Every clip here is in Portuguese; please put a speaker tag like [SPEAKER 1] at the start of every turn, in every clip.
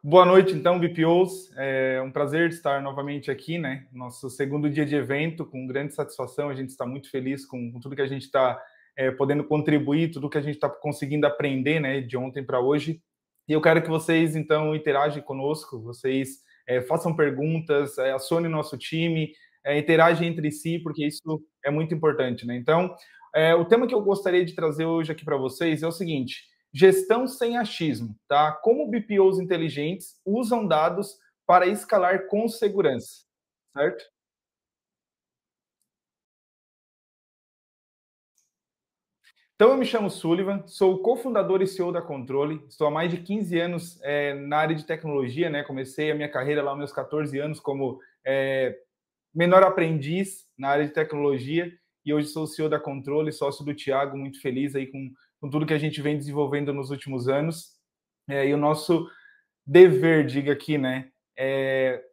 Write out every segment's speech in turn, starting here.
[SPEAKER 1] Boa noite, então, BPOs. É um prazer estar novamente aqui, né? Nosso segundo dia de evento, com grande satisfação. A gente está muito feliz com tudo que a gente está podendo contribuir, tudo que a gente está conseguindo aprender, né? De ontem para hoje. E eu quero que vocês, então, interagem conosco, vocês façam perguntas, acionem nosso time, interagem entre si, porque isso é muito importante, né? Então, o tema que eu gostaria de trazer hoje aqui para vocês é o seguinte: gestão sem achismo, tá? Como BPOs inteligentes usam dados para escalar com segurança, certo? Então, eu me chamo Sullivan, sou o cofundador e CEO da Controle, estou há mais de 15 anos na área de tecnologia, né? Comecei a minha carreira lá aos meus 14 anos como menor aprendiz na área de tecnologia e hoje sou o CEO da Controle, sócio do Thiago, muito feliz aí com tudo que a gente vem desenvolvendo nos últimos anos. E o nosso dever, diga aqui, né,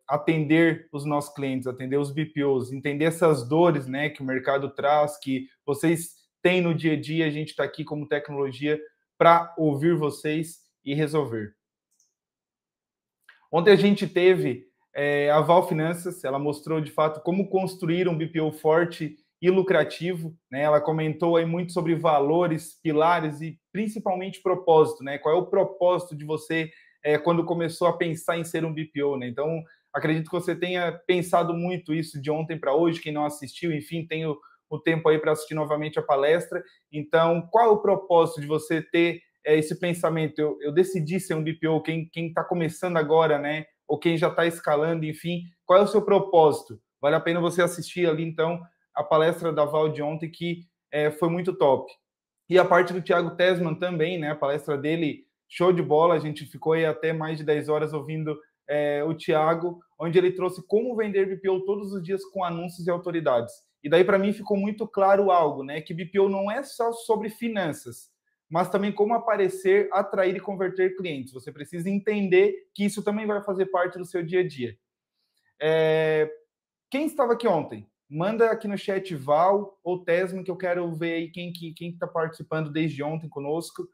[SPEAKER 1] atender os nossos clientes, atender os BPOs, entender essas dores, né, que o mercado traz, que vocês têm no dia a dia. A gente está aqui como tecnologia para ouvir vocês e resolver. Ontem a gente teve a Val Finanças, ela mostrou de fato como construir um BPO forte e lucrativo, né? Ela comentou aí muito sobre valores, pilares e principalmente propósito, né? Qual é o propósito de você quando começou a pensar em ser um BPO, né? Então, acredito que você tenha pensado muito isso de ontem para hoje. Quem não assistiu, enfim, tem o tempo aí para assistir novamente a palestra. Então, qual é o propósito de você ter esse pensamento? Eu decidi ser um BPO, quem está começando agora, né? Ou quem já está escalando, enfim, qual é o seu propósito? Vale a pena você assistir ali, então, a palestra da Val de ontem, que foi muito top. E a parte do Thiago Tesman também, né? A palestra dele, show de bola. A gente ficou aí até mais de 10 horas ouvindo o Thiago, onde ele trouxe como vender BPO todos os dias com anúncios e autoridades. E daí, para mim, ficou muito claro algo, né? Que BPO não é só sobre finanças, mas também como aparecer, atrair e converter clientes. Você precisa entender que isso também vai fazer parte do seu dia a dia. Quem estava aqui ontem? Manda aqui no chat Val ou Tesman, que eu quero ver aí quem está participando desde ontem conosco.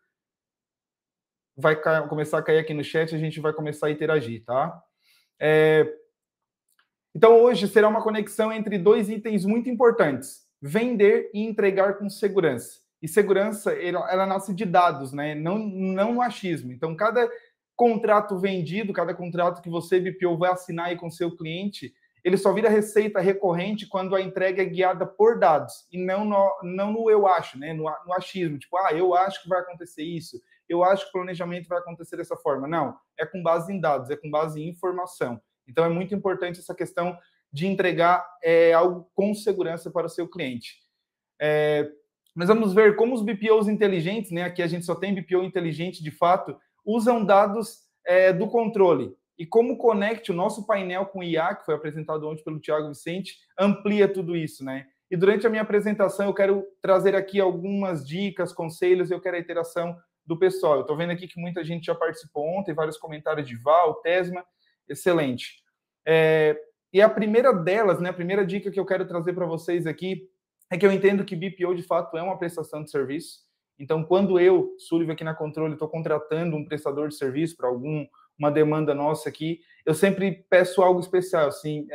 [SPEAKER 1] Vai começar a cair aqui no chat, a gente vai começar a interagir, tá? Então, hoje será uma conexão entre dois itens muito importantes: vender e entregar com segurança. E segurança, ela nasce de dados, né? Não no achismo. Então, cada contrato vendido, cada contrato que você, BPO, vai assinar aí com seu cliente, ele só vira receita recorrente quando a entrega é guiada por dados e não no eu acho, né? No achismo. Tipo, eu acho que vai acontecer isso, eu acho que o planejamento vai acontecer dessa forma. Não, é com base em dados, é com base em informação. Então, é muito importante essa questão de entregar algo com segurança para o seu cliente. Mas vamos ver como os BPOs inteligentes, né? Aqui a gente só tem BPO inteligente de fato, usam dados do controle. E como Connect, o nosso painel com IA, que foi apresentado ontem pelo Thiago Vicente, amplia tudo isso, né? E durante a minha apresentação eu quero trazer aqui algumas dicas, conselhos, eu quero a interação do pessoal. Eu estou vendo aqui que muita gente já participou ontem, vários comentários de Val, Tesma, excelente. E a primeira delas, né, a primeira dica que eu quero trazer para vocês aqui, é que eu entendo que BPO, de fato, é uma prestação de serviço. Então, quando eu, Sullivan, aqui na Controle, estou contratando um prestador de serviço para uma demanda nossa aqui, eu sempre peço algo especial, assim,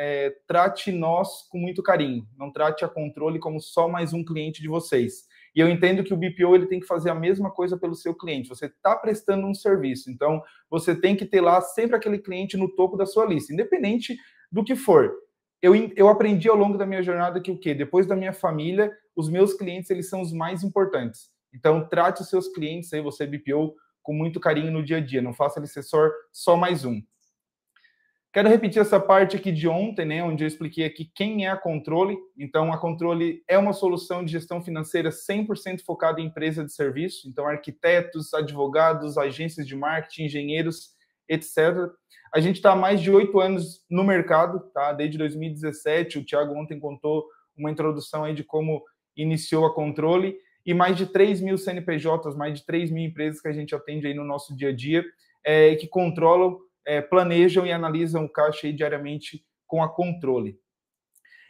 [SPEAKER 1] trate nós com muito carinho, não trate a Controle como só mais um cliente de vocês. E eu entendo que o BPO ele tem que fazer a mesma coisa pelo seu cliente. Você está prestando um serviço, então você tem que ter lá sempre aquele cliente no topo da sua lista, independente do que for. Eu aprendi ao longo da minha jornada que o quê? Depois da minha família, os meus clientes eles são os mais importantes. Então, trate os seus clientes aí, você BPO, com muito carinho no dia a dia. Não faça ele ser só mais um. Quero repetir essa parte aqui de ontem, né, onde eu expliquei aqui quem é a Controle. Então, a Controle é uma solução de gestão financeira 100% focada em empresa de serviço. Então, arquitetos, advogados, agências de marketing, engenheiros, etc. A gente está há mais de 8 anos no mercado, tá? Desde 2017. O Thiago ontem contou uma introdução aí de como iniciou a Controle. E mais de 3 mil CNPJs, mais de 3 mil empresas que a gente atende aí no nosso dia a dia, que controlam, planejam e analisam o caixa aí diariamente com a Controle.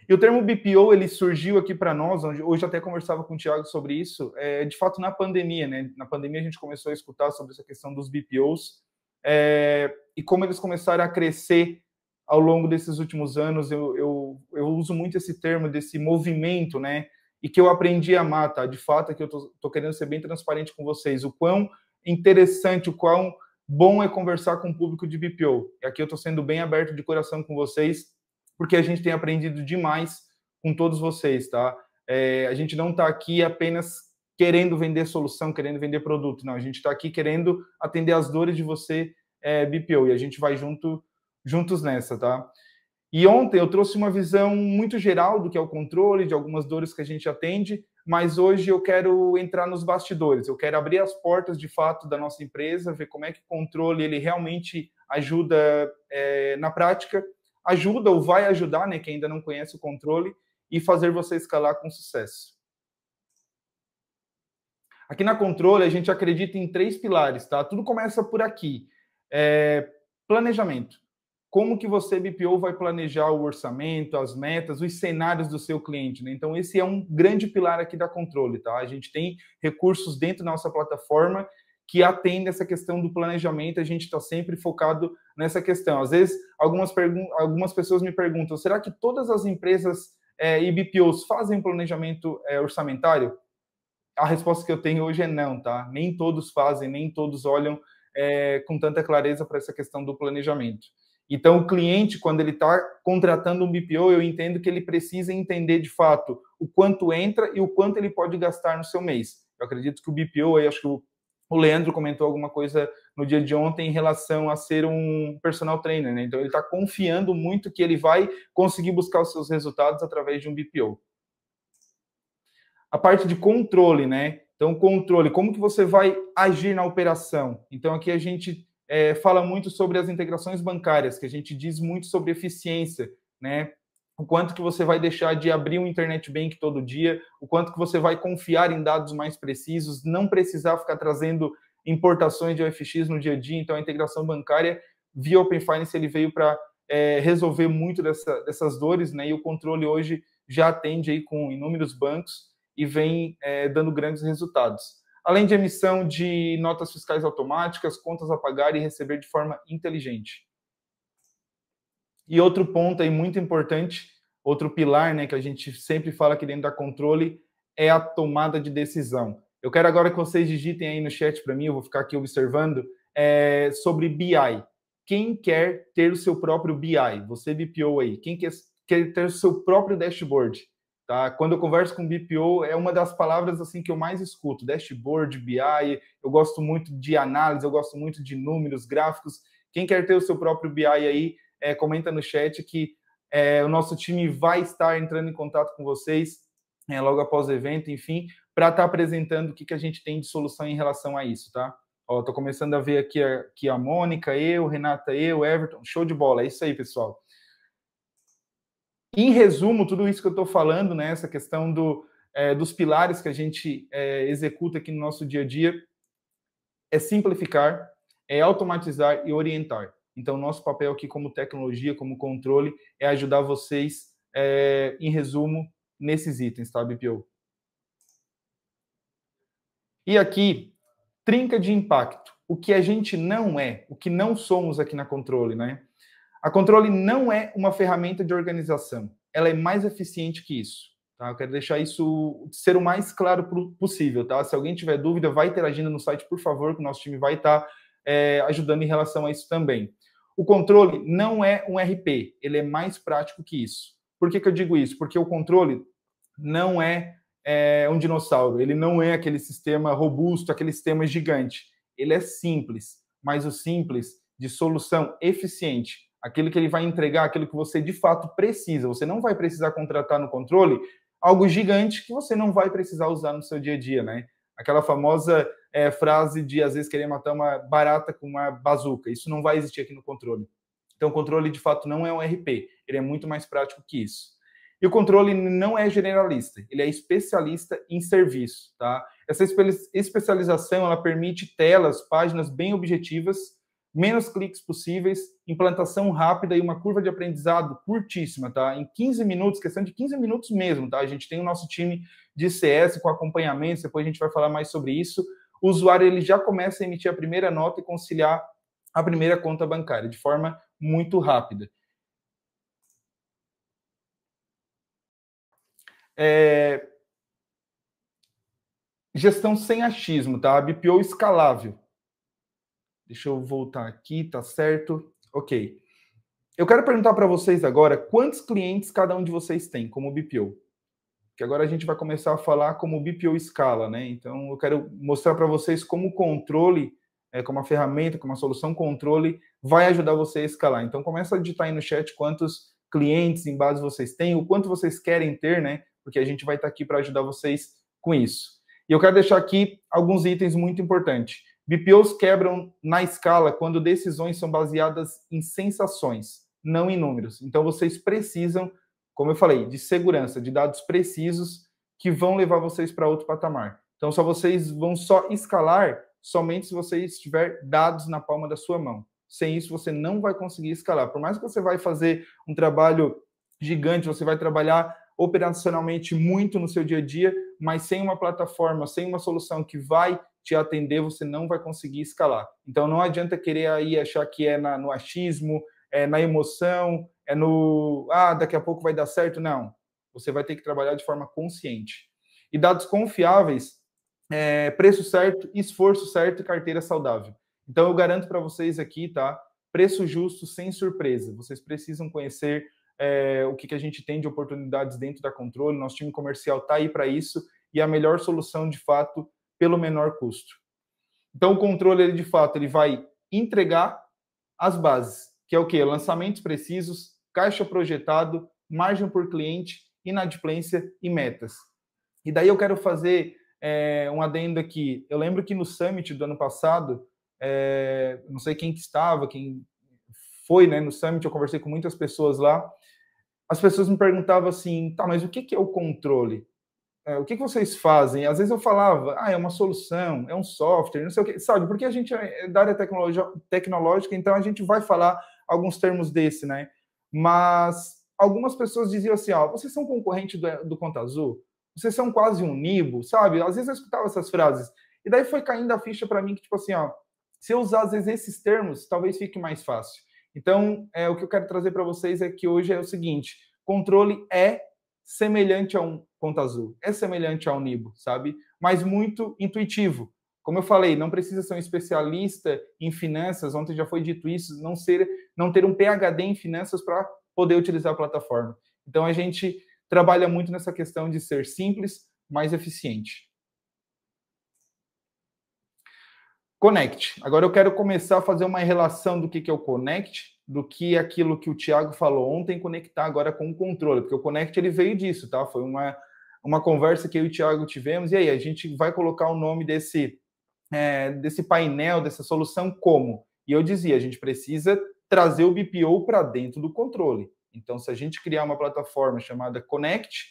[SPEAKER 1] E o termo BPO, ele surgiu aqui para nós, hoje até conversava com o Thiago sobre isso, de fato na pandemia, né? Na pandemia a gente começou a escutar sobre essa questão dos BPOs, e como eles começaram a crescer ao longo desses últimos anos. Eu uso muito esse termo, desse movimento, né? E que eu aprendi a amar, tá? De fato, é que eu tô querendo ser bem transparente com vocês. O quão interessante, o quão bom é conversar com o público de BPO. E aqui eu tô sendo bem aberto de coração com vocês, porque a gente tem aprendido demais com todos vocês, tá? A gente não tá aqui apenas querendo vender solução, querendo vender produto. Não, a gente está aqui querendo atender as dores de você, BPO, e a gente vai juntos nessa, tá? E ontem eu trouxe uma visão muito geral do que é o controle, de algumas dores que a gente atende, mas hoje eu quero entrar nos bastidores, eu quero abrir as portas, de fato, da nossa empresa, ver como é que o controle ele realmente ajuda na prática, ajuda ou vai ajudar, né, quem ainda não conhece o controle, e fazer você escalar com sucesso. Aqui na Controle, a gente acredita em 3 pilares, tá? Tudo começa por aqui. Planejamento. Como que você, BPO, vai planejar o orçamento, as metas, os cenários do seu cliente, né? Então, esse é um grande pilar aqui da Controle, tá? A gente tem recursos dentro da nossa plataforma que atendem essa questão do planejamento, a gente está sempre focado nessa questão. Às vezes, algumas pessoas me perguntam, será que todas as empresas e BPOs fazem planejamento orçamentário? A resposta que eu tenho hoje é não, tá? Nem todos fazem, nem todos olham com tanta clareza para essa questão do planejamento. Então, o cliente, quando ele está contratando um BPO, eu entendo que ele precisa entender, de fato, o quanto entra e o quanto ele pode gastar no seu mês. Eu acredito que o BPO, aí acho que o Leandro comentou alguma coisa no dia de ontem em relação a ser um personal trainer, né? Então, ele está confiando muito que ele vai conseguir buscar os seus resultados através de um BPO. A parte de controle, né? Então, controle, como que você vai agir na operação? Então, aqui a gente fala muito sobre as integrações bancárias, que a gente diz muito sobre eficiência, né? O quanto que você vai deixar de abrir um internet bank todo dia, o quanto que você vai confiar em dados mais precisos, não precisar ficar trazendo importações de OFX no dia a dia. Então, a integração bancária via Open Finance ele veio para resolver muito dessas dores, né? E o controle hoje já atende aí com inúmeros bancos e vem dando grandes resultados. Além de emissão de notas fiscais automáticas, contas a pagar e receber de forma inteligente. E outro ponto aí muito importante, outro pilar, né, que a gente sempre fala aqui dentro da Controle, é a tomada de decisão. Eu quero agora que vocês digitem aí no chat para mim, eu vou ficar aqui observando, sobre BI. Quem quer ter o seu próprio BI? Você BPO aí, quem quer ter o seu próprio dashboard? Tá? Quando eu converso com BPO, é uma das palavras assim que eu mais escuto, dashboard, BI, eu gosto muito de análise, eu gosto muito de números, gráficos. Quem quer ter o seu próprio BI aí, comenta no chat que o nosso time vai estar entrando em contato com vocês logo após o evento, enfim, para estar apresentando o que a gente tem de solução em relação a isso, tá? Ó, tô começando a ver aqui a Mônica, Renata, Everton, show de bola, é isso aí, pessoal. Em resumo, tudo isso que eu estou falando, né, essa questão dos pilares que a gente executa aqui no nosso dia a dia, é simplificar, é automatizar e orientar. Então, nosso papel aqui como tecnologia, como controle, é ajudar vocês, em resumo, nesses itens, tá, BPO? E aqui, trinca de impacto. O que a gente não é, o que não somos aqui na Controle, né? A Controle não é uma ferramenta de organização. Ela é mais eficiente que isso. Tá? Eu quero deixar isso ser o mais claro possível. Tá? Se alguém tiver dúvida, vai interagindo no site, por favor, que o nosso time vai estar ajudando em relação a isso também. O controle não é um RP, ele é mais prático que isso. Por que eu digo isso? Porque o controle não é um dinossauro, ele não é aquele sistema robusto, aquele sistema gigante. Ele é simples, mas o simples de solução eficiente, aquilo que ele vai entregar, aquilo que você de fato precisa. Você não vai precisar contratar no controle algo gigante que você não vai precisar usar no seu dia a dia, né? Aquela famosa frase de, às vezes, querer matar uma barata com uma bazuca. Isso não vai existir aqui no controle. Então, o controle, de fato, não é um RP. Ele é muito mais prático que isso. E o controle não é generalista. Ele é especialista em serviço, tá? Essa especialização, ela permite telas, páginas bem objetivas, menos cliques possíveis, implantação rápida e uma curva de aprendizado curtíssima, tá? Em 15 minutos, questão de 15 minutos mesmo, tá? A gente tem o nosso time de CS com acompanhamento, depois a gente vai falar mais sobre isso. O usuário, ele já começa a emitir a primeira nota e conciliar a primeira conta bancária de forma muito rápida. Gestão sem achismo, tá? BPO escalável. Deixa eu voltar aqui, tá certo? Ok. Eu quero perguntar para vocês agora quantos clientes cada um de vocês tem como BPO. Que agora a gente vai começar a falar como o BPO escala, né? Então eu quero mostrar para vocês como o controle, como uma ferramenta, como uma solução controle, vai ajudar você a escalar. Então começa a digitar aí no chat quantos clientes em base vocês têm, o quanto vocês querem ter, né? Porque a gente vai estar aqui para ajudar vocês com isso. E eu quero deixar aqui alguns itens muito importantes. BPOs quebram na escala quando decisões são baseadas em sensações, não em números. Então vocês precisam, como eu falei, de segurança, de dados precisos que vão levar vocês para outro patamar. Então, só vocês vão só escalar somente se vocês tiver dados na palma da sua mão. Sem isso, você não vai conseguir escalar. Por mais que você vai fazer um trabalho gigante, você vai trabalhar operacionalmente muito no seu dia a dia, mas sem uma plataforma, sem uma solução que vai te atender, você não vai conseguir escalar. Então, não adianta querer aí achar que é no achismo, é na emoção, é no daqui a pouco vai dar certo. Não. Você vai ter que trabalhar de forma consciente. E dados confiáveis, preço certo, esforço certo e carteira saudável. Então eu garanto para vocês aqui, tá? Preço justo, sem surpresa. Vocês precisam conhecer o que a gente tem de oportunidades dentro da Controle. Nosso time comercial está aí para isso e a melhor solução, de fato, pelo menor custo. Então o Controle, ele, de fato, ele vai entregar as bases, que é o quê? Lançamentos precisos, caixa projetado, margem por cliente, inadimplência e metas. E daí eu quero fazer um adendo aqui. Eu lembro que no Summit do ano passado, não sei quem que estava, quem foi, né, no Summit, eu conversei com muitas pessoas lá, as pessoas me perguntavam assim, tá, mas o que é o controle? O que vocês fazem? Às vezes eu falava, é uma solução, é um software, não sei o que, sabe? Porque a gente é da área tecnológica, então a gente vai falar alguns termos desse, né? Mas algumas pessoas diziam assim, vocês são concorrente do Conta Azul? Vocês são quase um Nibo, sabe? Às vezes eu escutava essas frases. E daí foi caindo a ficha para mim que, tipo assim, se eu usar às vezes esses termos, talvez fique mais fácil. Então, o que eu quero trazer para vocês é que hoje é o seguinte, controle é semelhante a um Conta Azul, é semelhante a um Nibo, sabe? Mas muito intuitivo. Como eu falei, não precisa ser um especialista em finanças, ontem já foi dito isso, não ter um PhD em finanças para poder utilizar a plataforma. Então a gente trabalha muito nessa questão de ser simples, mais eficiente. Connect. Agora eu quero começar a fazer uma relação do que é o Connect, do que aquilo que o Thiago falou ontem, conectar agora com o controle, porque o Connect ele veio disso, tá? Foi uma conversa que eu e o Thiago tivemos, e aí a gente vai colocar o nome desse painel, dessa solução como? E eu dizia, a gente precisa trazer o BPO para dentro do controle. Então, se a gente criar uma plataforma chamada Connect,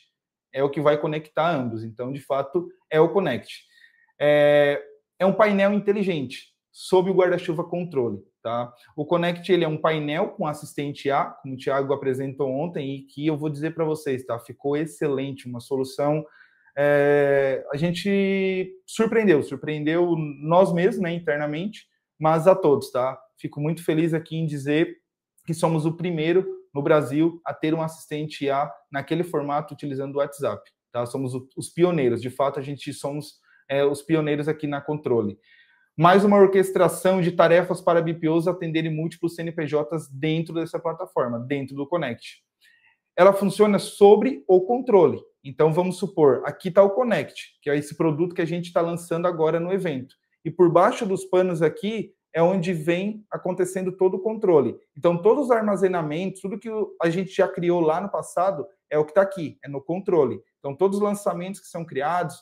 [SPEAKER 1] é o que vai conectar ambos. Então, de fato, é o Connect. É um painel inteligente, sob o guarda-chuva controle. Tá? O Connect ele é um painel com assistente IA, como o Thiago apresentou ontem, e que eu vou dizer para vocês, tá? Ficou excelente, uma solução. A gente surpreendeu nós mesmos, né, internamente, mas a todos, tá? Fico muito feliz aqui em dizer que somos o primeiro no Brasil a ter um assistente IA naquele formato utilizando o WhatsApp, tá? Somos os pioneiros, de fato a gente somos os pioneiros aqui na Controle. Mais uma orquestração de tarefas para BPOs atenderem múltiplos CNPJs dentro dessa plataforma, dentro do Connect. Ela funciona sobre o controle. Então, vamos supor, aqui está o Connect, que é esse produto que a gente está lançando agora no evento. E por baixo dos panos aqui é onde vem acontecendo todo o controle. Então, todos os armazenamentos, tudo que a gente já criou lá no passado, é o que está aqui, é no controle. Então, todos os lançamentos que são criados,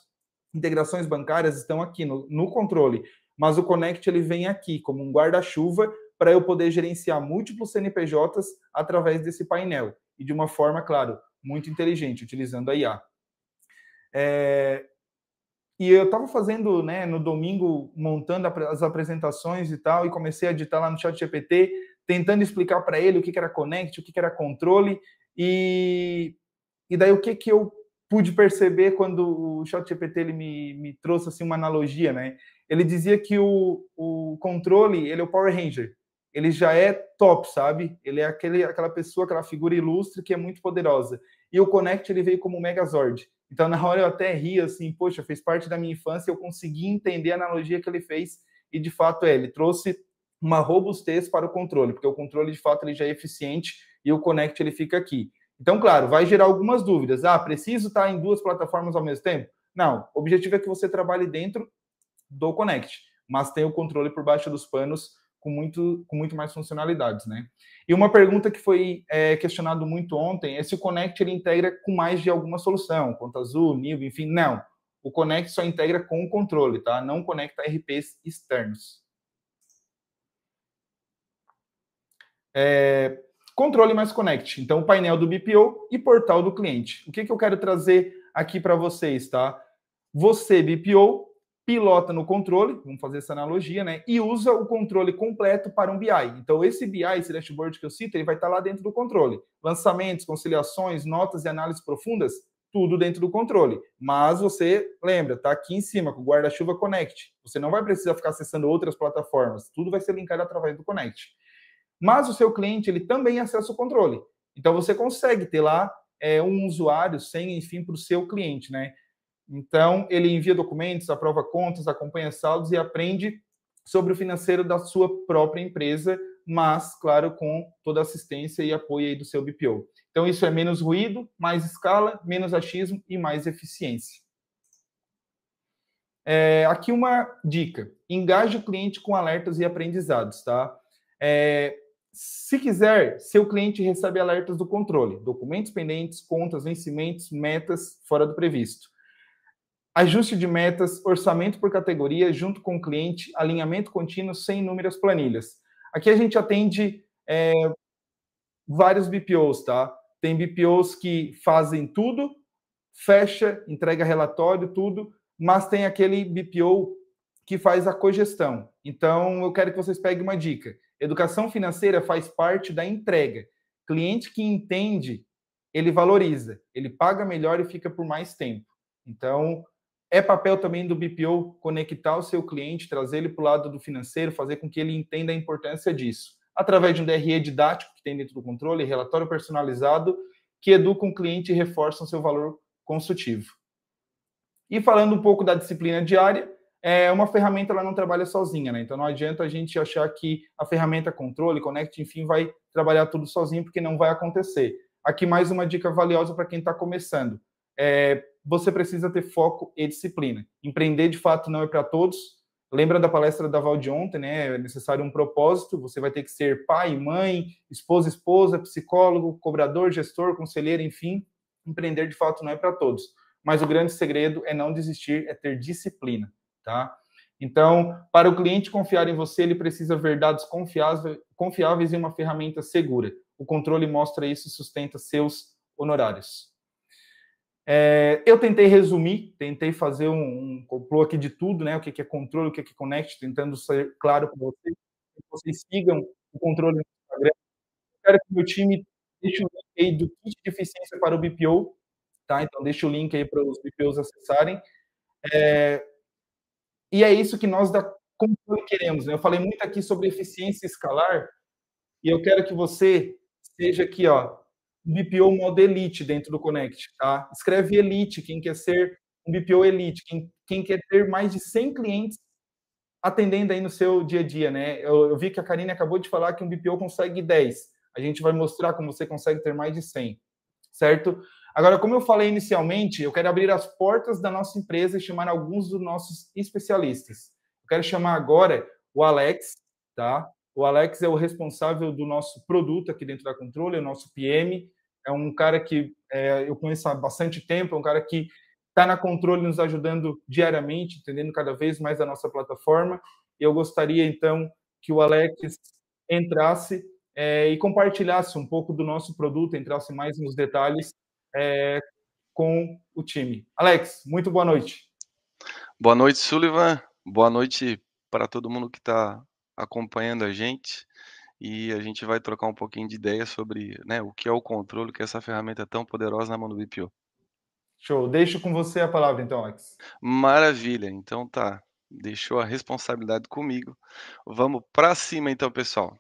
[SPEAKER 1] integrações bancárias estão aqui no controle. Mas o Connect ele vem aqui como um guarda-chuva para eu poder gerenciar múltiplos CNPJs através desse painel. E de uma forma, claro, muito inteligente, utilizando a IA. E eu estava fazendo, né, no domingo, montando as apresentações e tal, e comecei a editar lá no ChatGPT, tentando explicar para ele o que era Connect, o que era controle, e daí o que eu pude perceber quando o ChatGPT ele me trouxe assim, uma analogia, né? Ele dizia que o controle ele é o Power Ranger, ele já é top, sabe? Ele é aquela pessoa, aquela figura ilustre que é muito poderosa. E o Connect, ele veio como um Megazord. Então, na hora eu até ri, assim, poxa, fez parte da minha infância, eu consegui entender a analogia que ele fez, e de fato ele trouxe uma robustez para o controle, porque o controle, de fato, ele já é eficiente, e o Connect, ele fica aqui. Então, claro, vai gerar algumas dúvidas. Ah, preciso estar em duas plataformas ao mesmo tempo? Não, o objetivo é que você trabalhe dentro do Connect, mas tem o controle por baixo dos panos com muito mais funcionalidades, né? E uma pergunta que foi questionado muito ontem é se o Connect ele integra com mais de alguma solução, Conta Azul, Nivo, enfim, não. O Connect só integra com o controle, tá? Não conecta RPs externos. Controle mais Connect. Então, o painel do BPO e portal do cliente. O que eu quero trazer aqui para vocês, tá? Você, BPO, pilota no controle, vamos fazer essa analogia, né? E usa o controle completo para um BI. Então, esse BI, esse dashboard que eu cito, ele vai estar lá dentro do controle. Lançamentos, conciliações, notas e análises profundas, tudo dentro do controle. Mas você, lembra, tá aqui em cima, com o guarda-chuva Connect. Você não vai precisar ficar acessando outras plataformas. Tudo vai ser linkado através do Connect. Mas o seu cliente, ele também acessa o controle. Então, você consegue ter lá um usuário sem, enfim, para o seu cliente, né? Então, ele envia documentos, aprova contas, acompanha saldos e aprende sobre o financeiro da sua própria empresa, mas, claro, com toda a assistência e apoio aí do seu BPO. Então, isso é menos ruído, mais escala, menos achismo e mais eficiência. Aqui uma dica. Engaje o cliente com alertas e aprendizados, tá? Se quiser, seu cliente recebe alertas do controle, documentos pendentes, contas, vencimentos, metas fora do previsto. Ajuste de metas, orçamento por categoria, junto com o cliente, alinhamento contínuo, sem inúmeras planilhas. Aqui a gente atende vários BPOs, tá? Tem BPOs que fazem tudo, fecha, entrega relatório, tudo, mas tem aquele BPO que faz a cogestão. Então, eu quero que vocês peguem uma dica. Educação financeira faz parte da entrega. Cliente que entende, ele valoriza, ele paga melhor e fica por mais tempo. Então, é papel também do BPO conectar o seu cliente, trazer ele para o lado do financeiro, fazer com que ele entenda a importância disso. Através de um DRE didático que tem dentro do controle, relatório personalizado, que educa o cliente e reforça o seu valor consultivo. E falando um pouco da disciplina diária, uma ferramenta ela não trabalha sozinha, né? Então não adianta a gente achar que a ferramenta controle, Connect, enfim, vai trabalhar tudo sozinho, porque não vai acontecer. Aqui mais uma dica valiosa para quem está começando. Você precisa ter foco e disciplina. Empreender, de fato, não é para todos. Lembra da palestra da Val de ontem, né? É necessário um propósito. Você vai ter que ser pai, mãe, esposa, psicólogo, cobrador, gestor, conselheiro, enfim. Empreender, de fato, não é para todos. Mas o grande segredo é não desistir, é ter disciplina, tá? Então, para o cliente confiar em você, ele precisa ver dados confiáveis e uma ferramenta segura. O controle mostra isso e sustenta seus honorários. Eu tentei resumir, tentei fazer um complô aqui de tudo, né? O que é controle, o que é Connect, tentando ser claro para vocês. Que vocês sigam o controle no Instagram. Quero que o meu time deixe o link aí do kit de eficiência para o BPO, tá? Então, deixa o link aí para os BPOs acessarem. E é isso que nós da Controle queremos, né? Eu falei muito aqui sobre eficiência escalar, e eu quero que você seja aqui, ó, um BPO modo elite dentro do Connect, tá? Escreve elite, quem quer ser um BPO elite, quem quer ter mais de 100 clientes atendendo aí no seu dia a dia, né? Eu vi que a Karine acabou de falar que um BPO consegue 10. A gente vai mostrar como você consegue ter mais de 100, certo? Agora, como eu falei inicialmente, eu quero abrir as portas da nossa empresa e chamar alguns dos nossos especialistas. Eu quero chamar agora o Alex, tá? O Alex é o responsável do nosso produto aqui dentro da Controle, é o nosso PM. É um cara que eu conheço há bastante tempo, é um cara que está na Controle nos ajudando diariamente, entendendo cada vez mais a nossa plataforma. Eu gostaria, então, que o Alex entrasse e compartilhasse um pouco do nosso produto, entrasse mais nos detalhes com o time. Alex, muito boa noite.
[SPEAKER 2] Boa noite, Sullivan. Boa noite para todo mundo que está acompanhando a gente. E a gente vai trocar um pouquinho de ideia sobre, né, o que é o controle, que é essa ferramenta tão poderosa na mão do BPO.
[SPEAKER 1] Show. Deixo com você a palavra, então, Alex.
[SPEAKER 2] Maravilha. Então tá. Deixou a responsabilidade comigo. Vamos para cima, então, pessoal.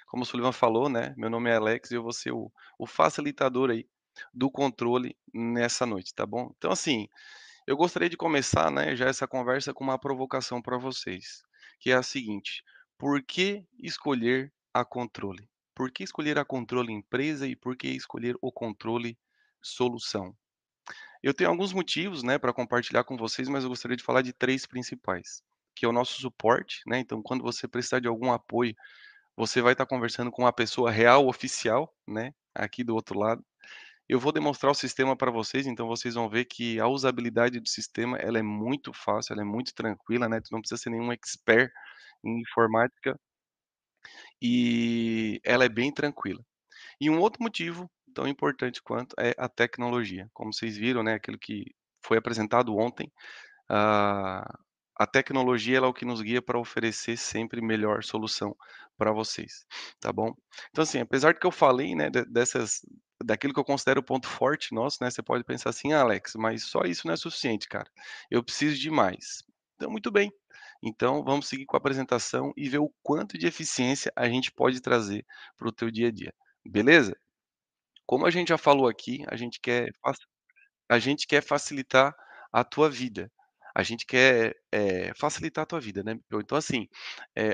[SPEAKER 2] como o Sullivan falou, né, meu nome é Alex e eu vou ser o facilitador aí do controle nessa noite, tá bom? Então, assim, eu gostaria de começar, né, já essa conversa com uma provocação para vocês, que é a seguinte: por que escolher a controle? Por que escolher a controle empresa e por que escolher o controle solução? Eu tenho alguns motivos, né, para compartilhar com vocês, mas eu gostaria de falar de 3 principais, que é o nosso suporte, né, então quando você precisar de algum apoio, você vai estar conversando com uma pessoa real, oficial, né, aqui do outro lado. Eu vou demonstrar o sistema para vocês, então vocês vão ver que a usabilidade do sistema, ela é muito fácil, ela é muito tranquila, né, tu não precisa ser nenhum expert em informática, e ela é bem tranquila. E um outro motivo, tão importante quanto, é a tecnologia. Como vocês viram, né, aquilo que foi apresentado ontem, a a tecnologia ela é o que nos guia para oferecer sempre melhor solução para vocês, tá bom? Então, assim, apesar de que eu falei, né, dessas daquilo que eu considero o ponto forte nosso, né, você pode pensar assim: "Ah, Alex, mas só isso não é suficiente, cara. Eu preciso de mais". Então, muito bem. Então, vamos seguir com a apresentação e ver o quanto de eficiência a gente pode trazer para o teu dia a dia, beleza? Como a gente já falou aqui, a gente quer facilitar a tua vida. A gente quer, facilitar a tua vida, né. Então assim,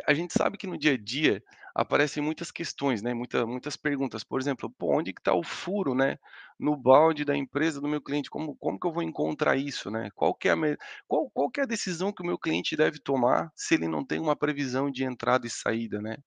[SPEAKER 2] a gente sabe que no dia a dia aparecem muitas questões, né, muitas perguntas, por exemplo: "Pô, onde que está o furo, né, no balde da empresa do meu cliente? Como que eu vou encontrar isso, né? Qual que é a decisão que o meu cliente deve tomar se ele não tem uma previsão de entrada e saída, né?"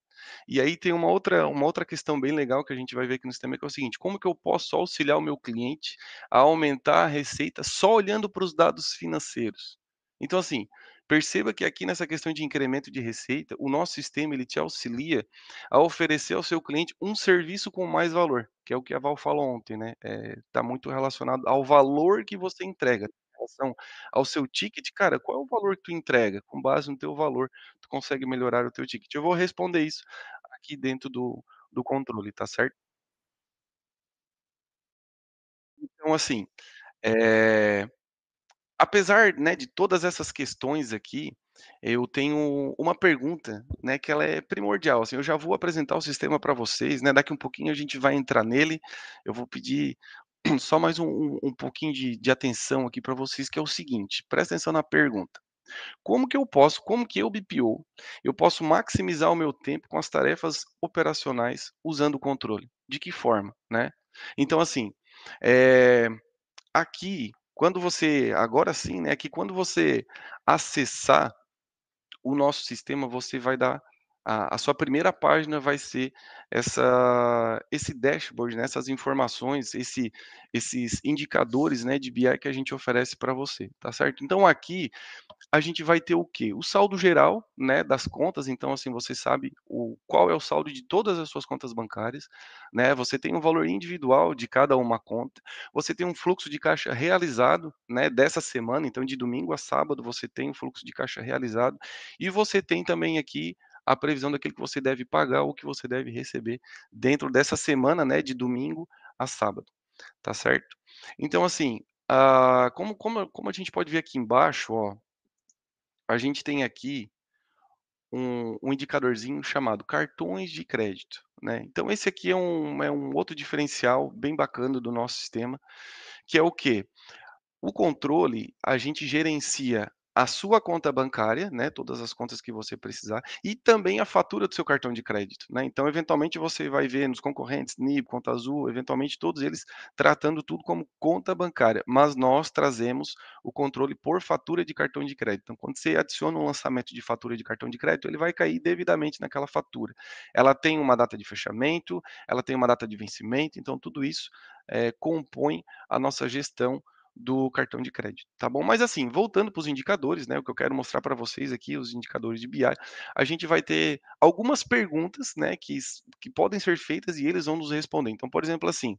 [SPEAKER 2] E aí tem uma outra questão bem legal que a gente vai ver aqui no sistema, que é o seguinte: como que eu posso auxiliar o meu cliente a aumentar a receita só olhando para os dados financeiros? Então, assim, perceba que aqui nessa questão de incremento de receita, o nosso sistema ele te auxilia a oferecer ao seu cliente um serviço com mais valor, que é o que a Val falou ontem, né, tá muito relacionado ao valor que você entrega, em relação ao seu ticket. Cara, qual é o valor que tu entrega? Com base no teu valor, tu consegue melhorar o teu ticket. Eu vou responder isso aqui dentro do controle, tá certo? Então assim, eh, apesar, né, de todas essas questões aqui, eu tenho uma pergunta, né, que ela é primordial, assim, eu já vou apresentar o sistema para vocês, né, daqui um pouquinho a gente vai entrar nele, eu vou pedir só mais um pouquinho de atenção aqui para vocês, que é o seguinte, presta atenção na pergunta: como que eu, BPO, eu posso maximizar o meu tempo com as tarefas operacionais usando o controle? De que forma, né? Então assim, eh, aqui, quando você agora sim, né, que quando você acessar o nosso sistema, você vai dar a sua primeira página vai ser esse dashboard, né, essas informações, esses indicadores, né, de BI que a gente oferece para você, tá certo? Então aqui a gente vai ter o quê? O saldo geral, né, das contas, então, assim, você sabe qual é o saldo de todas as suas contas bancárias, né, você tem um valor individual de cada uma conta, você tem um fluxo de caixa realizado, né, dessa semana, então de domingo a sábado você tem um fluxo de caixa realizado, e você tem também aqui a previsão daquilo que você deve pagar ou que você deve receber dentro dessa semana, né, de domingo a sábado, tá certo? Então, assim, como a gente pode ver aqui embaixo, ó, a gente tem aqui um indicadorzinho chamado cartões de crédito, né. Então esse aqui é um outro diferencial bem bacana do nosso sistema, que é o quê? O controle, a gente gerencia a sua conta bancária, né, todas as contas que você precisar, e também a fatura do seu cartão de crédito, né. Então, eventualmente, você vai ver nos concorrentes, NIB, Conta Azul, eventualmente todos eles tratando tudo como conta bancária, mas nós trazemos o controle por fatura de cartão de crédito. Então, quando você adiciona um lançamento de fatura de cartão de crédito, ele vai cair devidamente naquela fatura. Ela tem uma data de fechamento, ela tem uma data de vencimento, então tudo isso, compõe a nossa gestão do cartão de crédito, tá bom? Mas assim, voltando para os indicadores, né, o que eu quero mostrar para vocês aqui, os indicadores de BI, a gente vai ter algumas perguntas, né, que podem ser feitas e eles vão nos responder. Então, por exemplo, assim,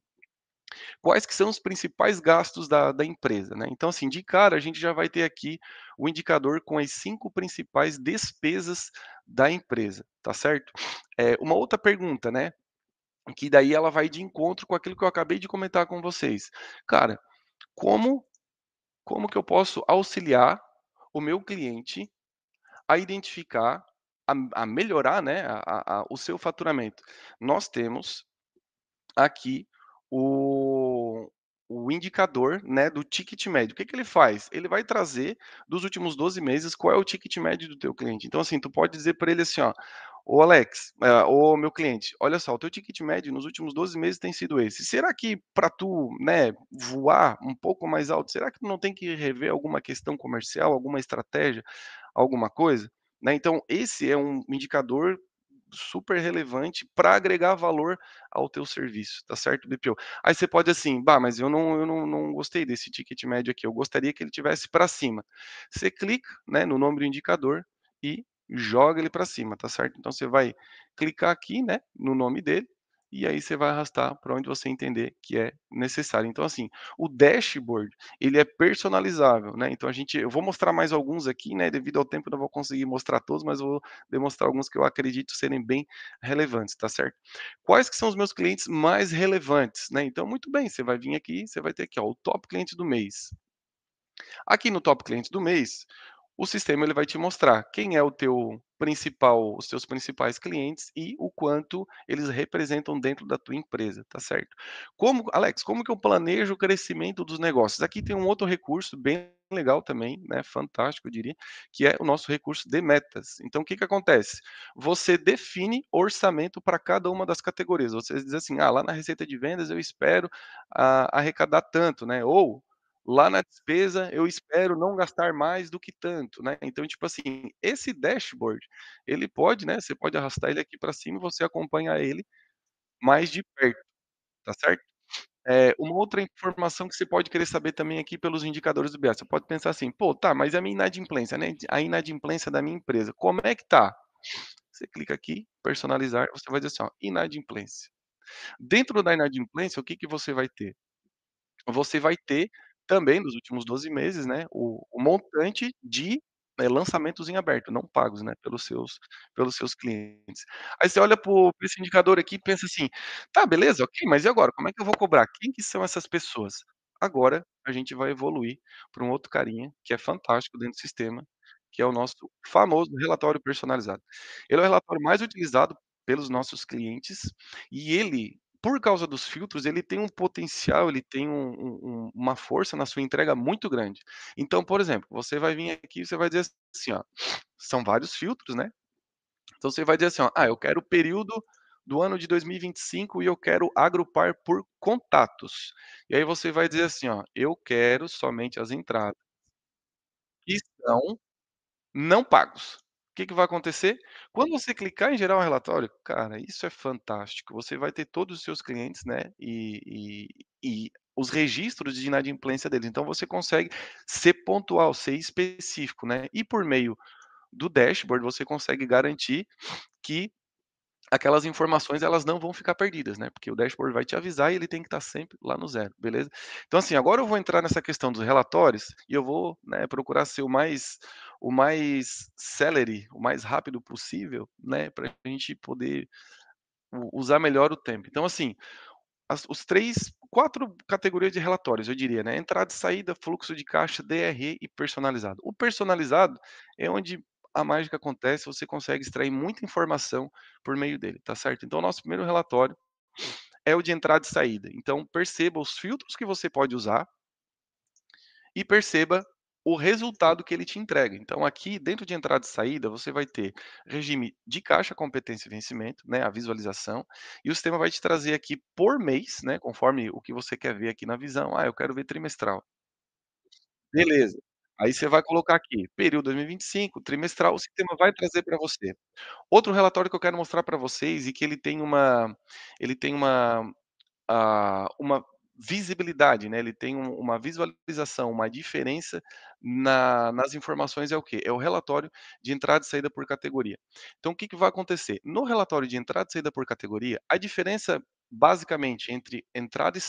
[SPEAKER 2] quais que são os principais gastos da empresa, né? Então, assim, de cara a gente já vai ter aqui o indicador com as 5 principais despesas da empresa, tá certo? Uma outra pergunta, né, que daí ela vai de encontro com aquilo que eu acabei de comentar com vocês. Cara, como como que eu posso auxiliar o meu cliente a identificar a melhorar, né, o seu faturamento. Nós temos aqui o o indicador, né, do ticket médio. O que que ele faz? Ele vai trazer dos últimos 12 meses qual é o ticket médio do teu cliente. Então, assim, tu pode dizer para ele assim, ó: "Ô Alex, ô meu cliente, olha só, o teu ticket médio nos últimos 12 meses tem sido esse. Será que para tu, né, voar um pouco mais alto, será que tu não tem que rever alguma questão comercial, alguma estratégia, alguma coisa?", né. Então esse é um indicador super relevante para agregar valor ao teu serviço, tá certo, BPO. Aí você pode assim: "Bah, mas eu não gostei desse ticket médio aqui, eu gostaria que ele tivesse para cima". Você clica, né, no nome do indicador e joga ele para cima, tá certo. Então você vai clicar aqui, né, no nome dele, e aí você vai arrastar para onde você entender que é necessário. Então assim, o dashboard, ele é personalizável, né, então eu vou mostrar mais alguns aqui, né, devido ao tempo eu não vou conseguir mostrar todos, mas eu vou demonstrar alguns que eu acredito serem bem relevantes, tá certo? Quais que são os meus clientes mais relevantes, né? Então, muito bem, você vai vir aqui, você vai ter aqui, ó, o top cliente do mês. Aqui no top cliente do mês, o sistema ele vai te mostrar quem é o teu principal os teus principais clientes e o quanto eles representam dentro da tua empresa, tá certo. Alex, como que eu planejo o crescimento dos negócios? Aqui tem um outro recurso bem legal também, né, fantástico eu diria, que é o nosso recurso de metas. Então o que que acontece? Você define orçamento para cada uma das categorias, você diz assim: "Ah, lá na receita de vendas eu espero, arrecadar tanto", né, ou lá na despesa, eu espero não gastar mais do que tanto, né. Então, tipo assim, esse dashboard, ele pode, né, você pode arrastar ele aqui para cima e você acompanhar ele mais de perto, tá certo? Uma outra informação que você pode querer saber também aqui pelos indicadores do BA, você pode pensar assim: "Pô, tá, mas a minha inadimplência, né, a inadimplência da minha empresa, como é que tá?". Você clica aqui, personalizar, você vai dizer assim, ó: "Inadimplência". Dentro da inadimplência, o que que você vai ter? Você vai ter também nos últimos 12 meses, né, o montante de, lançamentos em aberto, não pagos, né, pelos seus clientes. Aí você olha pra esse indicador aqui e pensa assim: "Tá, beleza, ok, mas e agora? Como é que eu vou cobrar? Quem que são essas pessoas?". Agora a gente vai evoluir para um outro carinha que é fantástico dentro do sistema, que é o nosso famoso relatório personalizado. Ele é o relatório mais utilizado pelos nossos clientes e ele, por causa dos filtros, ele tem um potencial, ele tem uma força na sua entrega muito grande. Então, por exemplo, você vai vir aqui e você vai dizer assim, ó, são vários filtros, né, então você vai dizer assim, ó: "Ah, eu quero o período do ano de 2025 e eu quero agrupar por contatos". E aí você vai dizer assim, ó: "Eu quero somente as entradas que são não pagos". O que que vai acontecer? Quando você clicar em gerar um relatório, cara, isso é fantástico. Você vai ter todos os seus clientes, né, e os registros de inadimplência deles. Então você consegue ser pontual, ser específico, né. E por meio do dashboard, você consegue garantir que aquelas informações elas não vão ficar perdidas, né, porque o dashboard vai te avisar e ele tem que estar sempre lá no zero, beleza? Então, assim, agora eu vou entrar nessa questão dos relatórios e eu vou, né, procurar ser o mais celery, o mais rápido possível, né, para a gente poder usar melhor o tempo. Então, assim, os 3 4 categorias de relatórios, eu diria, né, entrada e saída, fluxo de caixa, DRE e personalizado. O personalizado é onde a mágica acontece, você consegue extrair muita informação por meio dele, tá certo? Então o nosso primeiro relatório é o de entrada e saída. Então perceba os filtros que você pode usar e perceba o resultado que ele te entrega. Então aqui, dentro de entrada e saída, você vai ter regime de caixa, competência e vencimento, né, a visualização, e o sistema vai te trazer aqui por mês, né, conforme o que você quer ver aqui na visão. "Ah, eu quero ver trimestral". Beleza. Aí você vai colocar aqui, período 2025, trimestral, o sistema vai trazer para você. Outro relatório que eu quero mostrar para vocês e que ele tem uma visibilidade, né, ele tem uma visualização, uma diferença nas informações é o quê? É o relatório de entrada e saída por categoria. Então o que que vai acontecer? No relatório de entrada e saída por categoria, a diferença basicamente entre entrada e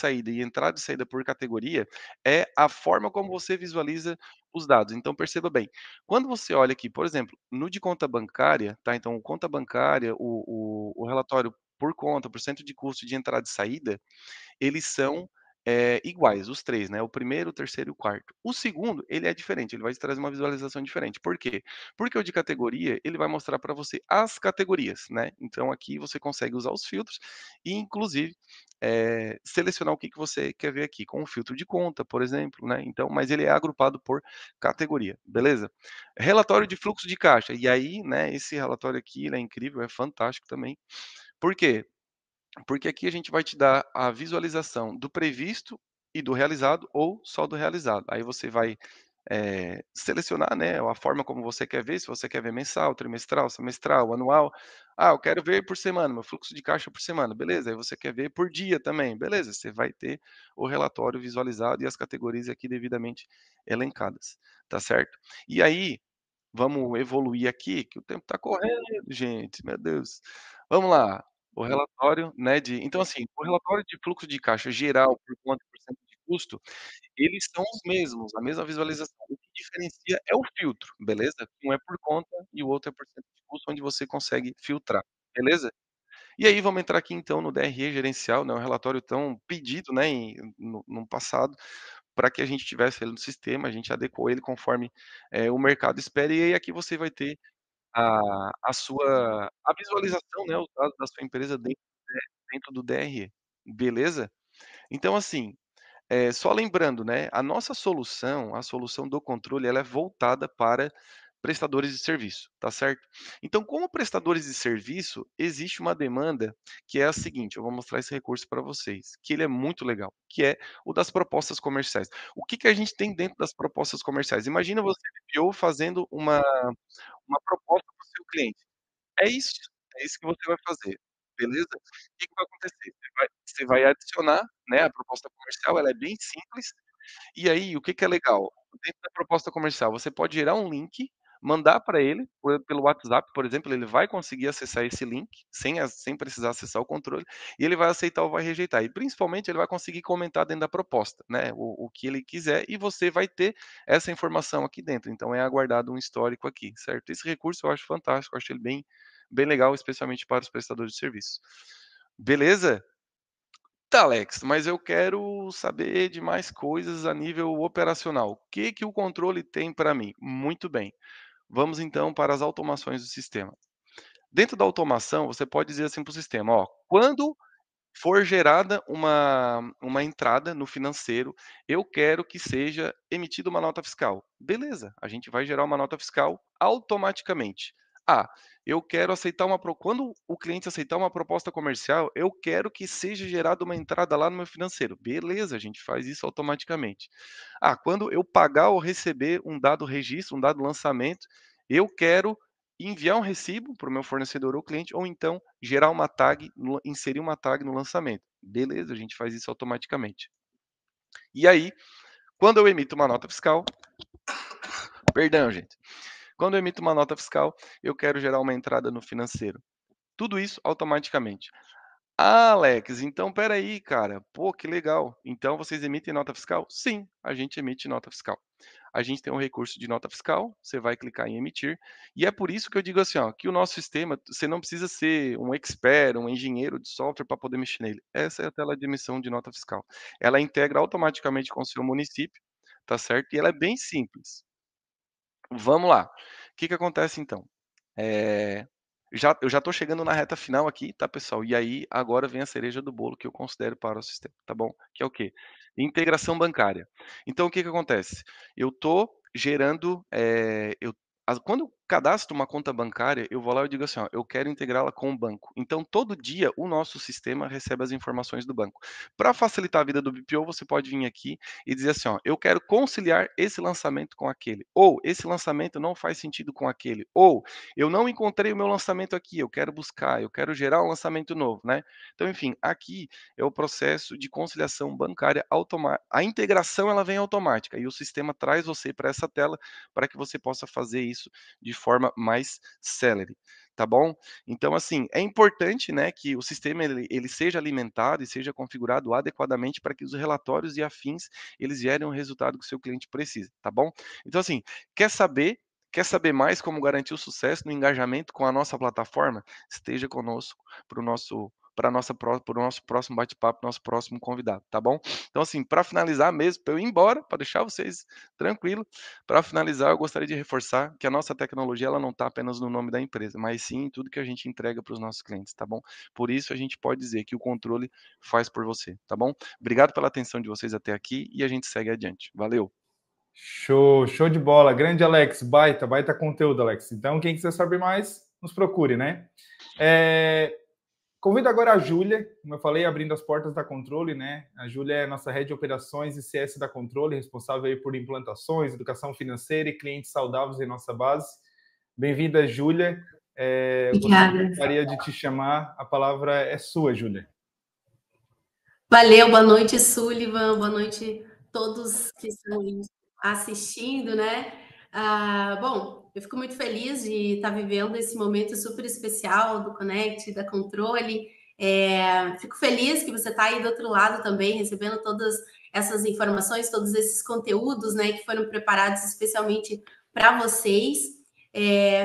[SPEAKER 2] saída por categoria, é a forma como você visualiza os dados. Então perceba bem, quando você olha aqui, por exemplo, no de conta bancária, tá, então conta bancária, o relatório por conta, por cento de custo de entrada e saída, eles são, iguais, os 3, né, o primeiro, o terceiro e o quarto. O segundo, ele é diferente, ele vai te trazer uma visualização diferente. Por quê? Porque o de categoria, ele vai mostrar para você as categorias, né. Então aqui você consegue usar os filtros e inclusive, selecionar o que que você quer ver aqui, com o filtro de conta, por exemplo, né, então mas ele é agrupado por categoria, beleza? Relatório de fluxo de caixa, e aí, né, esse relatório aqui, ele é incrível, é fantástico também. Por quê? Porque aqui a gente vai te dar a visualização do previsto e do realizado ou só do realizado. Aí você vai, selecionar, né, a forma como você quer ver, se você quer ver mensal, trimestral, semestral, anual. Ah, eu quero ver por semana, meu fluxo de caixa por semana, beleza. Aí você quer ver por dia também, beleza. Você vai ter o relatório visualizado e as categorias aqui devidamente elencadas, tá certo? E aí, vamos evoluir aqui, que o tempo está correndo, gente, meu Deus. Vamos lá, o relatório, né, de então, assim, o relatório de fluxo de caixa geral por conta e por cento de custo, eles são os mesmos, a mesma visualização. O que diferencia é o filtro, beleza? Um é por conta e o outro é por cento de custo, onde você consegue filtrar, beleza? E aí vamos entrar aqui então no DRE gerencial, né, um relatório tão pedido, né, no passado, para que a gente tivesse ele no sistema, a gente adequou ele conforme, o mercado espera, e aí aqui você vai ter a visualização, né, os dados da sua empresa dentro do DRE, beleza? Então assim, só lembrando, né, a solução do controle, ela é voltada para prestadores de serviço, tá certo? Então, como prestadores de serviço, existe uma demanda que é a seguinte, eu vou mostrar esse recurso para vocês, que ele é muito legal, que é o das propostas comerciais. O que que a gente tem dentro das propostas comerciais? Imagina você, BPO, fazendo uma proposta para o seu cliente. É isso, é isso que você vai fazer, beleza? O que que vai acontecer? Você vai adicionar, né, a proposta comercial, ela é bem simples, e aí o que que é legal? Dentro da proposta comercial, você pode gerar um link, mandar para ele pelo WhatsApp, por exemplo, ele vai conseguir acessar esse link sem precisar acessar o controle, e ele vai aceitar ou vai rejeitar. E principalmente ele vai conseguir comentar dentro da proposta, né, o que ele quiser, e você vai ter essa informação aqui dentro. Então é aguardado um histórico aqui, certo? Esse recurso eu acho fantástico, eu acho ele bem legal, especialmente para os prestadores de serviço. Beleza? Tá, Alex, mas eu quero saber de mais coisas a nível operacional. O que que o controle tem para mim? Muito bem. Vamos então para as automações do sistema. Dentro da automação, você pode dizer assim para o sistema, ó, quando for gerada uma entrada no financeiro, eu quero que seja emitida uma nota fiscal. Beleza, a gente vai gerar uma nota fiscal automaticamente. Ah, eu quero aceitar quando o cliente aceitar uma proposta comercial, eu quero que seja gerada uma entrada lá no meu financeiro. Beleza, a gente faz isso automaticamente. Ah, quando eu pagar ou receber um dado registro, um dado lançamento, eu quero enviar um recibo para o meu fornecedor ou cliente, ou então gerar uma tag, inserir uma tag no lançamento. Beleza, a gente faz isso automaticamente. E aí, quando eu emito uma nota fiscal, perdão, gente. Quando eu emito uma nota fiscal, eu quero gerar uma entrada no financeiro. Tudo isso automaticamente. Ah, Alex, então espera aí, cara. Pô, que legal. Então vocês emitem nota fiscal? Sim, a gente emite nota fiscal. A gente tem um recurso de nota fiscal, você vai clicar em emitir, e é por isso que eu digo assim, ó, que o nosso sistema, você não precisa ser um expert, um engenheiro de software para poder mexer nele. Essa é a tela de emissão de nota fiscal. Ela integra automaticamente com o seu município, tá certo? E ela é bem simples. Vamos lá. O que que acontece então? Eh, eu já estou chegando na reta final aqui, tá, pessoal? E aí, agora vem a cereja do bolo que eu considero para o sistema, tá bom? Que é o quê? Integração bancária. Então, o que que acontece? Eu estou gerando, quando eu cadastro uma conta bancária, eu vou lá e digo assim: "Ó, eu quero integrá-la com o banco". Então, todo dia, o nosso sistema recebe as informações do banco. Para facilitar a vida do BPO, você pode vir aqui e dizer assim: "Ó, eu quero conciliar esse lançamento com aquele", ou "Esse lançamento não faz sentido com aquele", ou "Eu não encontrei o meu lançamento aqui, eu quero buscar, eu quero gerar um lançamento novo", né. Então, enfim, aqui é o processo de conciliação bancária automática. A integração ela vem automática e o sistema traz você para essa tela para que você possa fazer isso de forma mais célere, tá bom? Então, assim, é importante, né, que o sistema ele seja alimentado e seja configurado adequadamente para que os relatórios e afins, eles gerem o resultado que o seu cliente precisa, tá bom? Então, assim, quer saber quer saber mais como garantir o sucesso no engajamento com a nossa plataforma? Esteja conosco para para o nosso próximo bate-papo, nosso próximo convidado, tá bom? Então, assim, para finalizar mesmo, para eu ir embora, para deixar vocês tranquilos, para finalizar, eu gostaria de reforçar que a nossa tecnologia ela não está apenas no nome da empresa, mas sim em tudo que a gente entrega para os nossos clientes, tá bom? Por isso, a gente pode dizer que o controle faz por você, tá bom? Obrigado pela atenção de vocês até aqui e a gente segue adiante. Valeu!
[SPEAKER 1] Show de bola. Grande Alex, baita conteúdo, Alex. Então, quem quiser saber mais, nos procure, né? Convido agora a Júlia, como eu falei, abrindo as portas da Controle, né? A Júlia é nossa Head de Operações e CS da Controle, responsável aí por implantações, educação financeira e clientes saudáveis em nossa base. Bem-vinda, Júlia.
[SPEAKER 3] Obrigada.
[SPEAKER 1] Gostaria de te chamar, a palavra é sua, Júlia.
[SPEAKER 3] Valeu, boa noite, Sullivan, boa noite a todos que estão assistindo, né? Bom, eu fico muito feliz de estar vivendo esse momento super especial do Connect, da Controle. Fico feliz que você está aí do outro lado também, recebendo todas essas informações, todos esses conteúdos, né, que foram preparados especialmente para vocês.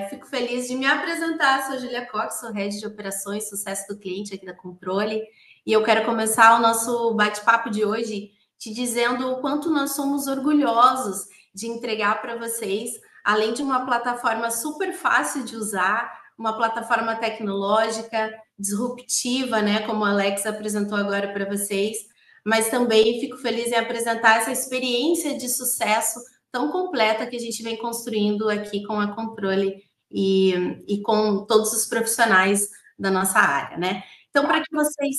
[SPEAKER 3] Fico feliz de me apresentar, sou Júlia Cox, sou Head de Operações Sucesso do Cliente aqui da Controle, e eu quero começar o nosso bate-papo de hoje te dizendo o quanto nós somos orgulhosos de entregar para vocês, além de uma plataforma super fácil de usar, uma plataforma tecnológica, disruptiva, né, como o Alex apresentou agora para vocês, mas também fico feliz em apresentar essa experiência de sucesso tão completa que a gente vem construindo aqui com a Controle e com todos os profissionais da nossa área, né? Então, para que vocês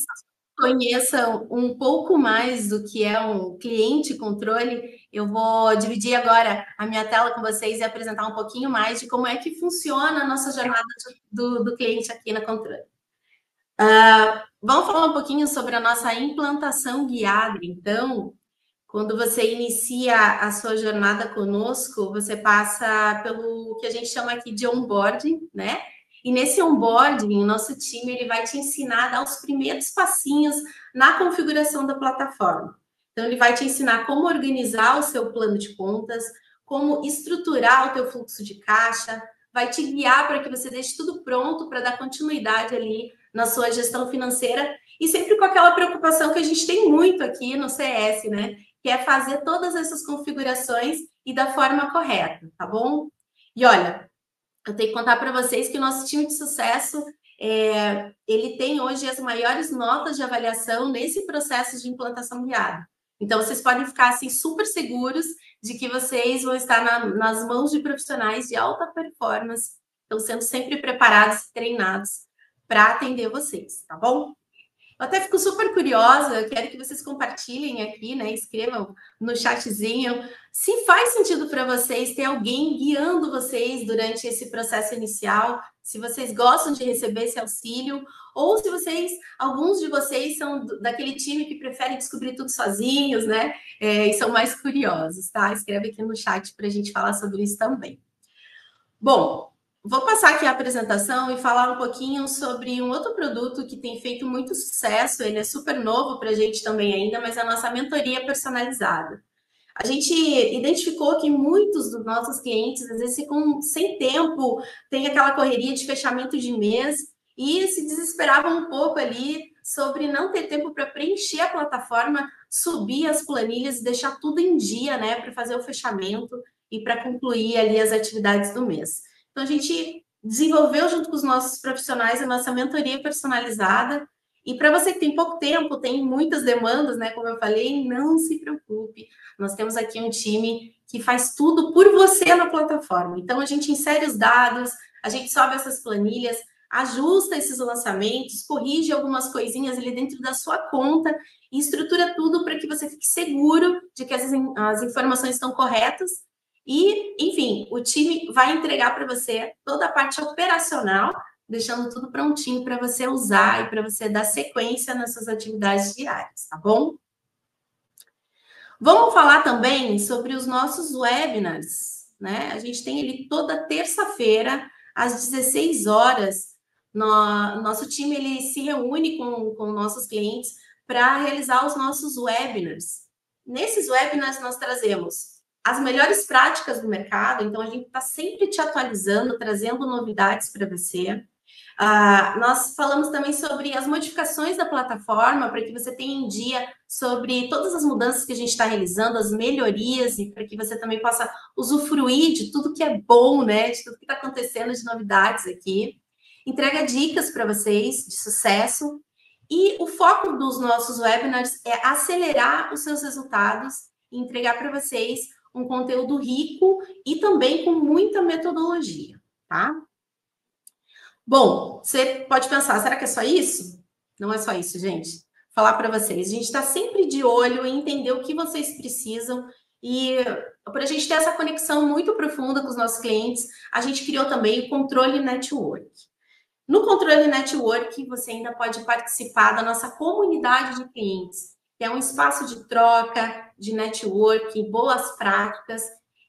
[SPEAKER 3] conheçam um pouco mais do que é um cliente Controle, eu vou dividir agora a minha tela com vocês e apresentar um pouquinho mais de como é que funciona a nossa jornada do cliente aqui na Controle. Vamos falar um pouquinho sobre a nossa implantação guiada. Então, quando você inicia a sua jornada conosco, você passa pelo que a gente chama aqui de onboarding, né? E nesse onboarding, o nosso time ele vai te ensinar a dar os primeiros passinhos na configuração da plataforma. Então, ele vai te ensinar como organizar o seu plano de contas, como estruturar o teu fluxo de caixa, vai te guiar para que você deixe tudo pronto para dar continuidade ali na sua gestão financeira e sempre com aquela preocupação que a gente tem muito aqui no CS, né? Que é fazer todas essas configurações e da forma correta, tá bom? E olha, eu tenho que contar para vocês que o nosso time de sucesso, ele tem hoje as maiores notas de avaliação nesse processo de implantação guiada. Então, vocês podem ficar, assim, super seguros de que vocês vão estar nas mãos de profissionais de alta performance, estão sendo sempre preparados e treinados para atender vocês, tá bom? Eu até fico super curiosa, eu quero que vocês compartilhem aqui, né? Escrevam no chatzinho se faz sentido para vocês ter alguém guiando vocês durante esse processo inicial, se vocês gostam de receber esse auxílio, ou se alguns de vocês são daquele time que preferem descobrir tudo sozinhos, né? E são mais curiosos, tá? Escreve aqui no chat para a gente falar sobre isso também. Bom, vou passar aqui a apresentação e falar um pouquinho sobre um outro produto que tem feito muito sucesso. Ele é super novo para a gente também ainda, mas é a nossa mentoria personalizada. A gente identificou que muitos dos nossos clientes, às vezes, ficam sem tempo, tem aquela correria de fechamento de mês e se desesperavam um pouco ali sobre não ter tempo para preencher a plataforma, subir as planilhas e deixar tudo em dia, né, para fazer o fechamento e para concluir ali as atividades do mês. Então, a gente desenvolveu junto com os nossos profissionais a nossa mentoria personalizada. E para você que tem pouco tempo, tem muitas demandas, né? Como eu falei, não se preocupe. Nós temos aqui um time que faz tudo por você na plataforma. Então, a gente insere os dados, a gente sobe essas planilhas, ajusta esses lançamentos, corrige algumas coisinhas ali dentro da sua conta e estrutura tudo para que você fique seguro de que as informações estão corretas. E, enfim, o time vai entregar para você toda a parte operacional, deixando tudo prontinho para você usar e para você dar sequência nessas atividades diárias, tá bom? Vamos falar também sobre os nossos webinars, né? A gente tem ele toda terça-feira, às 16 horas. Nosso time ele se reúne com nossos clientes para realizar os nossos webinars. Nesses webinars, nós trazemos as melhores práticas do mercado, então a gente está sempre te atualizando, trazendo novidades para você. Nós falamos também sobre as modificações da plataforma, para que você tenha em dia sobre todas as mudanças que a gente está realizando, as melhorias, e para que você também possa usufruir de tudo que é bom, né? De tudo que está acontecendo de novidades aqui. Entrega dicas para vocês de sucesso. E o foco dos nossos webinars é acelerar os seus resultados e entregar para vocês um conteúdo rico e também com muita metodologia, tá? Bom, você pode pensar, será que é só isso? Não é só isso, gente. Falar para vocês, a gente está sempre de olho em entender o que vocês precisam e para a gente ter essa conexão muito profunda com os nossos clientes, a gente criou também o Controle Network. No Controle Network, você ainda pode participar da nossa comunidade de clientes, que é um espaço de troca, de network, boas práticas.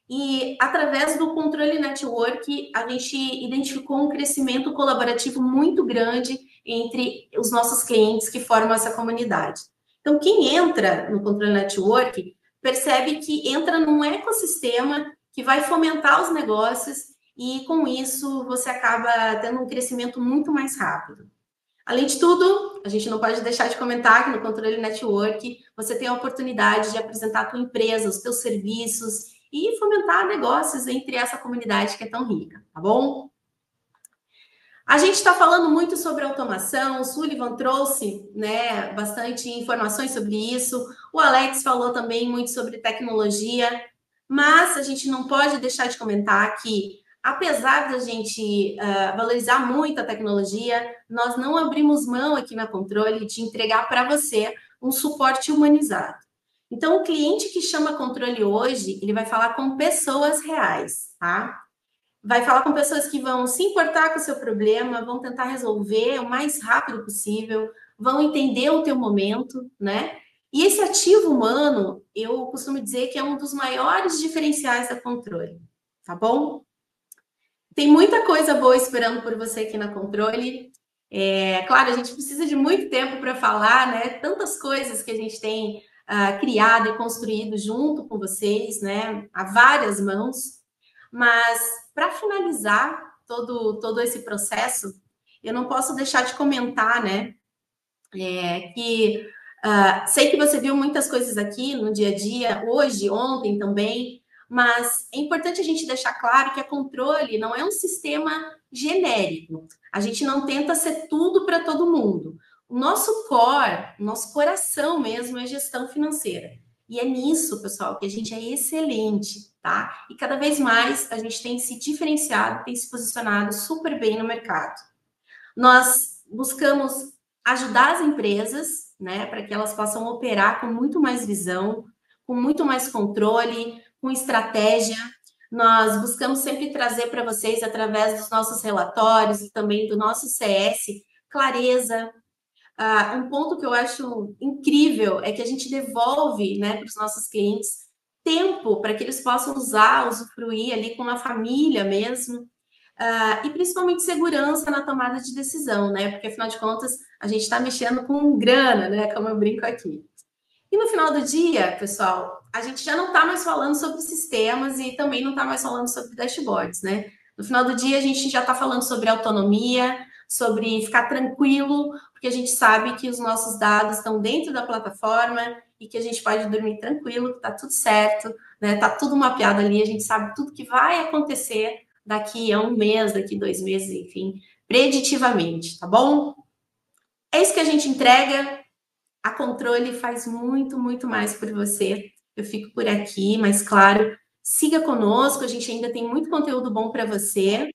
[SPEAKER 3] E através do Controle Network, a gente identificou um crescimento colaborativo muito grande entre os nossos clientes que formam essa comunidade. Então, quem entra no Controle Network percebe que entra num ecossistema que vai fomentar os negócios e, com isso, você acaba tendo um crescimento muito mais rápido. Além de tudo, a gente não pode deixar de comentar que no Controle Network você tem a oportunidade de apresentar a tua empresa, os teus serviços e fomentar negócios entre essa comunidade que é tão rica, tá bom? A gente está falando muito sobre automação, o Sullivan trouxe, né, bastante informações sobre isso, o Alex falou também muito sobre tecnologia, mas a gente não pode deixar de comentar que, apesar da gente valorizar muito a tecnologia, nós não abrimos mão aqui na Controle de entregar para você um suporte humanizado. Então, o cliente que chama Controle hoje, ele vai falar com pessoas reais, tá? Vai falar com pessoas que vão se importar com o seu problema, vão tentar resolver o mais rápido possível, vão entender o teu momento, né? E esse ativo humano, eu costumo dizer que é um dos maiores diferenciais da Controle, tá bom? Tem muita coisa boa esperando por você aqui na Controle. Claro, a gente precisa de muito tempo para falar, né? Tantas coisas que a gente tem criado e construído junto com vocês, né? A várias mãos. Mas, para finalizar todo esse processo, eu não posso deixar de comentar, né? Que sei que você viu muitas coisas aqui no dia a dia, hoje, ontem também, mas é importante a gente deixar claro que a Controle não é um sistema genérico. A gente não tenta ser tudo para todo mundo. O nosso core, o nosso coração mesmo é gestão financeira. E é nisso, pessoal, que a gente é excelente, tá? E cada vez mais a gente tem se diferenciado, tem se posicionado super bem no mercado. Nós buscamos ajudar as empresas, né, para que elas possam operar com muito mais visão, com muito mais controle, com estratégia. Nós buscamos sempre trazer para vocês, através dos nossos relatórios e também do nosso CS, clareza. Um ponto que eu acho incrível é que a gente devolve, né, para os nossos clientes tempo para que eles possam usar, usufruir ali com a família mesmo. E principalmente segurança na tomada de decisão, né? Porque, afinal de contas, a gente está mexendo com grana, né? Como eu brinco aqui. E no final do dia, pessoal, a gente já não está mais falando sobre sistemas e também não está mais falando sobre dashboards, né? No final do dia, a gente já está falando sobre autonomia, sobre ficar tranquilo, porque a gente sabe que os nossos dados estão dentro da plataforma e que a gente pode dormir tranquilo, que está tudo certo, né? Está tudo mapeado ali, a gente sabe tudo que vai acontecer daqui a um mês, daqui a 2 meses, enfim, preditivamente, tá bom? É isso que a gente entrega. A Controle faz muito, muito mais por você. Eu fico por aqui, mas claro, siga conosco, a gente ainda tem muito conteúdo bom para você.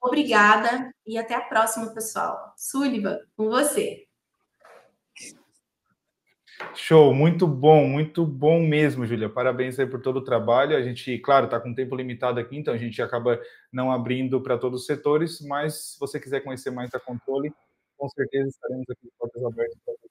[SPEAKER 3] Obrigada e até a próxima, pessoal. Sullivan, com você.
[SPEAKER 1] Show, muito bom mesmo, Júlia. Parabéns aí por todo o trabalho. A gente, claro, está com tempo limitado aqui, então a gente acaba não abrindo para todos os setores, mas se você quiser conhecer mais da Controle, com certeza estaremos aqui com portas abertas para você.